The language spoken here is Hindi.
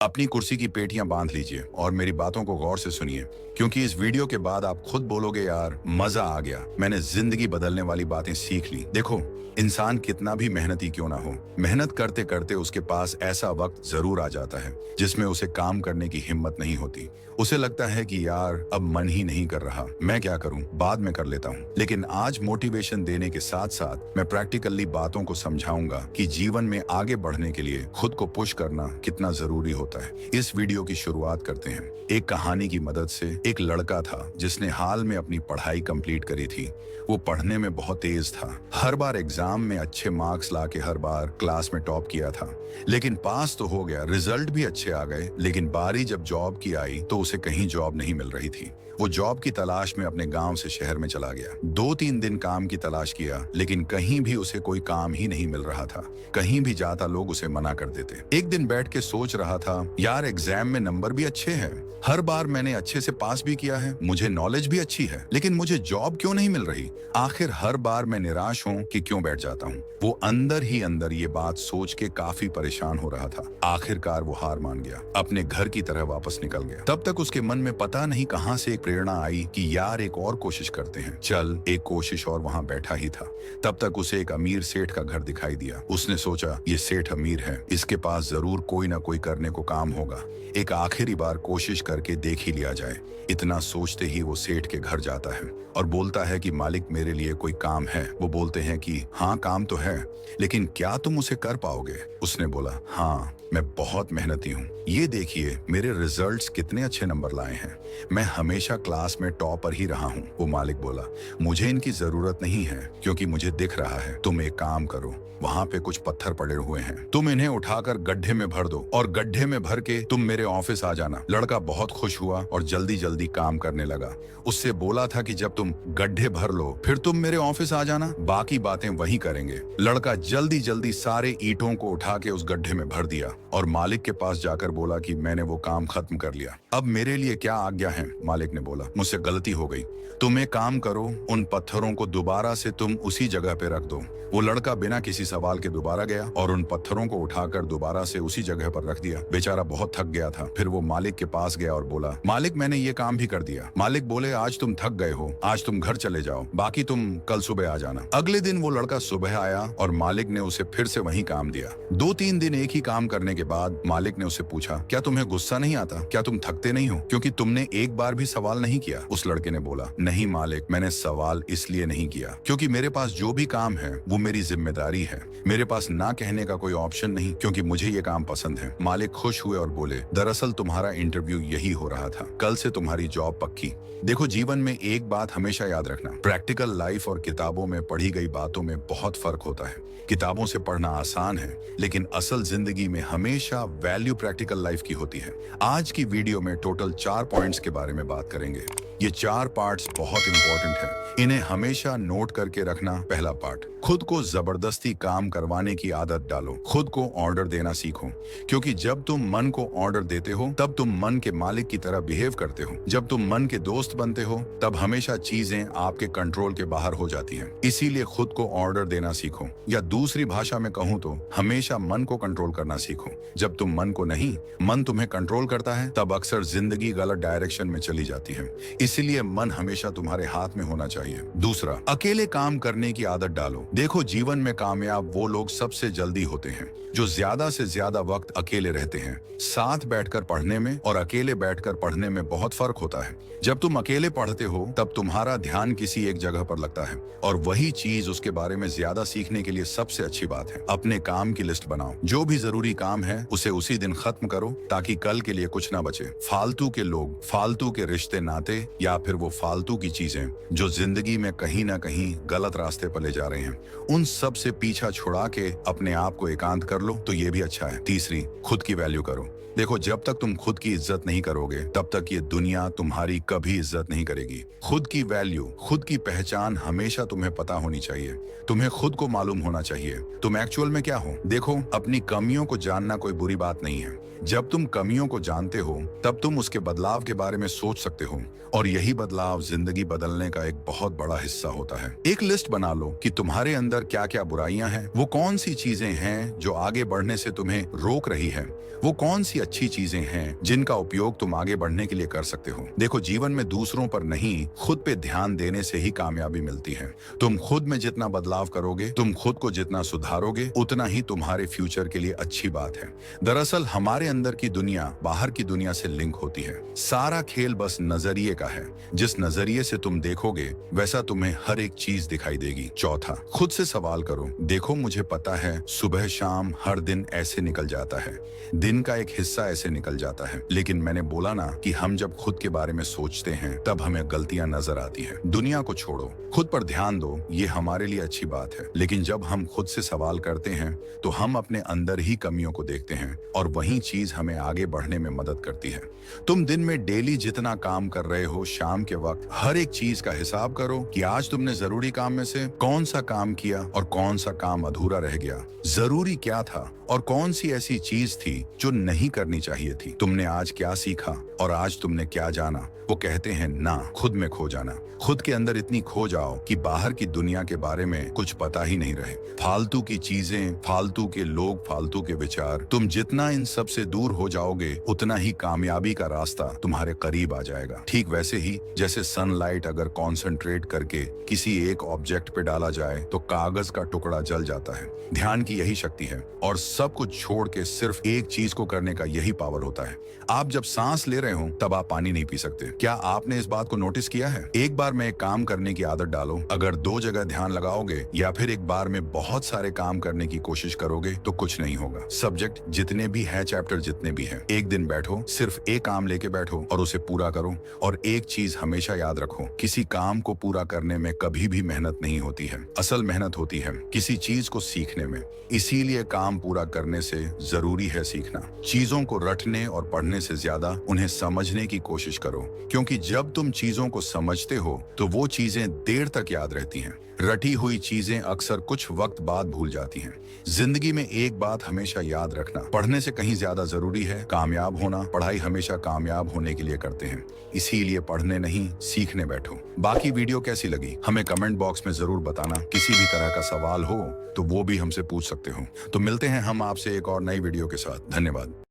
अपनी कुर्सी की पेटियां बांध लीजिए और मेरी बातों को गौर से सुनिए, क्योंकि इस वीडियो के बाद आप खुद बोलोगे यार मजा आ गया, मैंने जिंदगी बदलने वाली बातें सीख ली। देखो, इंसान कितना भी मेहनती क्यों ना हो, मेहनत करते करते उसके पास ऐसा वक्त जरूर आ जाता है जिसमें उसे काम करने की हिम्मत नहीं होती। उसे लगता है कि यार अब मन ही नहीं कर रहा, मैं क्या करूं, बाद में कर लेता हूं। लेकिन आज मोटिवेशन देने के साथ साथ मैं प्रैक्टिकली बातों को समझाऊंगा कि जीवन में आगे बढ़ने के लिए खुद को पुश करना कितना जरूरी होता है। इस वीडियो की शुरुआत करते हैं एक कहानी की मदद से। एक लड़का था जिसने हाल में अपनी पढ़ाई कंप्लीट करी थी। वो पढ़ने में बहुत तेज था, हर बार एग्जाम में अच्छे मार्क्स लाके हर बार क्लास में टॉप किया था। लेकिन पास तो हो गया, रिजल्ट भी अच्छे आ गए, लेकिन बारी जब जॉब की आई तो उसे कहीं जॉब नहीं मिल रही थी। वो जॉब की तलाश में अपने गांव से शहर में चला गया। 2-3 दिन काम की तलाश किया, लेकिन कहीं भी उसे कोई काम ही नहीं मिल रहा था। कहीं भी जाता लोग उसे मना कर देते। एक दिन बैठ के सोच रहा था, यार एग्जाम में नंबर भी अच्छे हैं, हर बार मैंने अच्छे से पास भी किया है, मुझे नॉलेज भी अच्छी है, लेकिन मुझे जॉब क्यों नहीं मिल रही। आखिर हर बार मैं निराश हूँ कि क्यों बैठ जाता हूँ। वो अंदर ही अंदर ये बात सोच के काफी परेशान हो रहा था। आखिरकार वो हार मान गया, अपने घर की तरह वापस निकल गया। तब तक उसके मन में पता नहीं कहां से एक प्रेरणा आई कि यार एक और कोशिश करते हैं। चल एक कोशिश, और वहां बैठा ही था। तब तक उसे एक अमीर सेठ का घर दिखाई दिया। उसने सोचा ये सेठ अमीर है, इसके पास जरूर कोई ना कोई करने को काम होगा, एक आखिरी बार कोशिश करके देख ही लिया जाए। इतना सोचते ही वो सेठ के घर जाता है और बोलता है कि मालिक मेरे लिए कोई काम है। वो बोलते हैं कि हाँ काम तो है, लेकिन क्या तुम उसे कर पाओगे। उसने बोला हाँ, मैं बहुत मेहनती हूँ, ये देखिए मेरे रिजल्ट्स कितने अच्छे नंबर लाए हैं, मैं हमेशा क्लास में टॉपर ही रहा हूँ। वो मालिक बोला मुझे इनकी जरूरत नहीं है, क्योंकि मुझे दिख रहा है। तुम एक काम करो, वहाँ पे कुछ पत्थर पड़े हुए हैं, तुम इन्हें उठाकर गड्ढे में भर दो और गड्ढे में भर के तुम मेरे ऑफिस आ जाना। लड़का बहुत खुश हुआ और जल्दी जल्दी काम करने लगा। उससे बोला था कि जब तुम गड्ढे भर लो फिर तुम मेरे ऑफिस आ जाना, बाकी बातें वही करेंगे। लड़का जल्दी जल्दी सारे ईंटों को उठा के उस गड्ढे में भर दिया और मालिक के पास जाकर बोला कि मैंने वो काम खत्म कर लिया, अब मेरे लिए क्या आज्ञा है। मालिक ने बोला मुझसे गलती हो गई, तुम एक काम करो, उन पत्थरों को दोबारा से तुम उसी जगह पे रख दो। वो लड़का बिना किसी सवाल के दोबारा गया और उन पत्थरों को उठाकर दोबारा से उसी जगह पर रख दिया। बेचारा बहुत थक गया था। फिर वो मालिक के पास गया और बोला मालिक मैंने ये काम भी कर दिया। मालिक बोले आज तुम थक गए हो, आज तुम घर चले जाओ, बाकी तुम कल सुबह आ जाना। अगले दिन वो लड़का सुबह आया और मालिक ने उसे फिर से वही काम दिया। 2-3 दिन एक ही काम करने के बाद मालिक ने उसे पूछा क्या तुम्हें गुस्सा नहीं आता, क्या तुम थकते नहीं हो, क्योंकि तुमने एक बार भी सवाल नहीं किया। उस लड़के ने बोला नहीं मालिक, मैंने सवाल इसलिए नहीं किया क्योंकि मेरे पास जो भी काम है वो मेरी जिम्मेदारी है, मेरे पास ना कहने का कोई ऑप्शन नहीं, क्योंकि मुझे ये काम पसंद है। मालिक खुश हुए और बोले दरअसल तुम्हारा इंटरव्यू यही हो रहा था, कल से तुम्हारी जॉब पक्की। देखो जीवन में एक बात हमेशा याद रखना, प्रैक्टिकल लाइफ और किताबों में पढ़ी गई बातों में बहुत फर्क होता है। किताबों से पढ़ना आसान है, लेकिन असल जिंदगी में हमेशा वैल्यू प्रैक्टिकल लाइफ की होती है। आज की वीडियो में टोटल 4 पॉइंट्स के बारे में बात करेंगे। ये 4 पार्ट्स बहुत इंपॉर्टेंट हैं, इन्हें हमेशा नोट करके रखना। पहला पार्ट, खुद को जबरदस्ती काम करवाने की आदत डालो। खुद को ऑर्डर देना सीखो, क्योंकि जब तुम मन को ऑर्डर देते हो तब तुम मन के मालिक की तरह बिहेव करते हो। जब तुम मन के दोस्त बनते हो तब हमेशा चीजें आपके कंट्रोल के बाहर हो जाती हैं। इसीलिए खुद को ऑर्डर देना सीखो, या दूसरी भाषा में कहूँ तो हमेशा मन को कंट्रोल करना सीखो। जब तुम मन को नहीं, मन तुम्हें कंट्रोल करता है, तब अक्सर जिंदगी गलत डायरेक्शन में चली जाती है। इसीलिए मन हमेशा तुम्हारे हाथ में होना चाहिए। दूसरा, अकेले काम करने की आदत डालो। देखो जीवन में कामयाब वो लोग सबसे जल्दी होते हैं जो ज्यादा से ज्यादा वक्त अकेले रहते हैं। साथ बैठकर पढ़ने में और अकेले बैठकर पढ़ने में बहुत फर्क होता है। जब तुम अकेले पढ़ते हो तब तुम्हारा ध्यान किसी एक जगह पर लगता है, और वही चीज उसके बारे में ज्यादा सीखने के लिए सबसे अच्छी बात है। अपने काम की लिस्ट बनाओ, जो भी जरूरी काम है उसे उसी दिन खत्म करो, ताकि कल के लिए कुछ ना बचे। फालतू के लोग, फालतू के रिश्ते नाते, या फिर वो फालतू की चीजें जो जिंदगी में कहीं ना कहीं गलत रास्ते पर ले जा रहे हैं, उन सब से पीछा छुड़ा के अपने आप को एकांत कर लो तो ये भी अच्छा है। तीसरी, खुद की वैल्यू करो। देखो जब तक तुम खुद की इज्जत नहीं करोगे तब तक ये दुनिया तुम्हारी कभी इज्जत नहीं करेगी। खुद की वैल्यू, खुद की पहचान हमेशा तुम्हें पता होनी चाहिए। तुम्हें खुद को मालूम होना चाहिए तुम एक्चुअल में क्या हो। देखो अपनी कमियों को जानना कोई बुरी बात नहीं है। जब तुम कमियों को जानते हो तब तुम उसके बदलाव के बारे में सोच सकते हो, और यही बदलाव जिंदगी बदलने का एक बहुत बड़ा हिस्सा होता है। एक लिस्ट बना लो कि तुम्हारे अंदर क्या क्या बुराइयां हैं, वो कौन सी चीजें हैं जो आगे बढ़ने से तुम्हें रोक रही है, वो कौन सी सी अच्छी चीजें हैं जिनका उपयोग तुम आगे बढ़ने के लिए कर सकते हो। देखो, जीवन में दूसरों पर नहीं, खुद पे ध्यान देने से ही कामयाबी मिलती है। तुम खुद में जितना बदलाव करोगे, तुम खुद को जितना सुधारोगे, उतना ही तुम्हारे फ्यूचर के लिए अच्छी बात है। दरअसल हमारे अंदर की दुनिया बाहर की दुनिया से लिंक होती है। सारा खेल बस नजरिए का है। जिस नजरिए से तुम देखोगे वैसा तुम्हें हर एक चीज दिखाई देगी। चौथा, खुद से सवाल करो। देखो, मुझे पता है सुबह शाम हर दिन ऐसे निकल जाता है, दिन का एक हिस्सा ऐसे निकल जाता है, लेकिन मैंने बोला ना कि हम जब खुद के बारे में सोचते हैं तब हमें गलतियां नजर आती हैं। दुनिया को छोड़ो, खुद पर ध्यान दो, ये हमारे लिए अच्छी बात है। लेकिन जब हम खुद से सवाल करते हैं तो हम अपने अंदर ही कमियों को देखते हैं और वही चीज हमें आगे बढ़ने में मदद करती है। तुम दिन में डेली जितना काम कर रहे हो, शाम के वक्त हर एक चीज का हिसाब करो कि आज तुमने जरूरी काम में से कौन सा काम किया और कौन सा काम अधूरा रह गया। जरूरी क्या था और कौन सी ऐसी चीज थी जो नहीं करनी चाहिए थी। तुमने आज क्या सीखा और आज तुमने क्या जाना। वो कहते हैं ना, खुद में खो जाना। खुद के अंदर इतनी खो जाओ कि बाहर की दुनिया के बारे में कुछ पता ही नहीं रहे। फालतू की चीजें, फालतू के लोग, फालतू के विचार, तुम जितना इन सब से दूर हो जाओगे उतना ही कामयाबी का रास्ता तुम्हारे करीब आ जाएगा। ठीक वैसे ही जैसे सनलाइट अगर कॉन्सेंट्रेट करके किसी एक ऑब्जेक्ट पे डाला जाए तो कागज का टुकड़ा जल जाता है। ध्यान की यही शक्ति है और सब कुछ छोड़ के सिर्फ एक चीज को करने का यही पावर होता है। आप जब सांस ले रहे हो तब आप पानी नहीं पी सकते। क्या आपने इस बात को नोटिस किया है? एक बार में एक काम करने की आदत डालो। अगर 2 जगह ध्यान लगाओगे या फिर एक बार में बहुत सारे काम करने की कोशिश करोगे तो कुछ नहीं होगा। सब्जेक्ट जितने भी है, चैप्टर जितने भी हैं, एक दिन बैठो, सिर्फ एक काम लेके बैठो और उसे पूरा करो। और एक चीज हमेशा याद रखो, किसी काम को पूरा करने में कभी भी मेहनत नहीं होती है। असल मेहनत होती है किसी चीज को सीखने में। इसीलिए काम पूरा करने से जरूरी है सीखना। चीजों को रटने और पढ़ने से ज्यादा उन्हें समझने की कोशिश करो, क्योंकि जब तुम चीजों को समझते हो तो वो चीजें देर तक याद रहती हैं। रटी हुई चीजें अक्सर कुछ वक्त बाद भूल जाती हैं। जिंदगी में एक बात हमेशा याद रखना, पढ़ने से कहीं ज्यादा जरूरी है कामयाब होना। पढ़ाई हमेशा कामयाब होने के लिए करते हैं, इसीलिए पढ़ने नहीं, सीखने बैठो। बाकी वीडियो कैसी लगी हमें कमेंट बॉक्स में जरूर बताना। किसी भी तरह का सवाल हो तो वो भी हमसे पूछ सकते हो। तो मिलते हैं हम आपसे एक और नई वीडियो के साथ। धन्यवाद।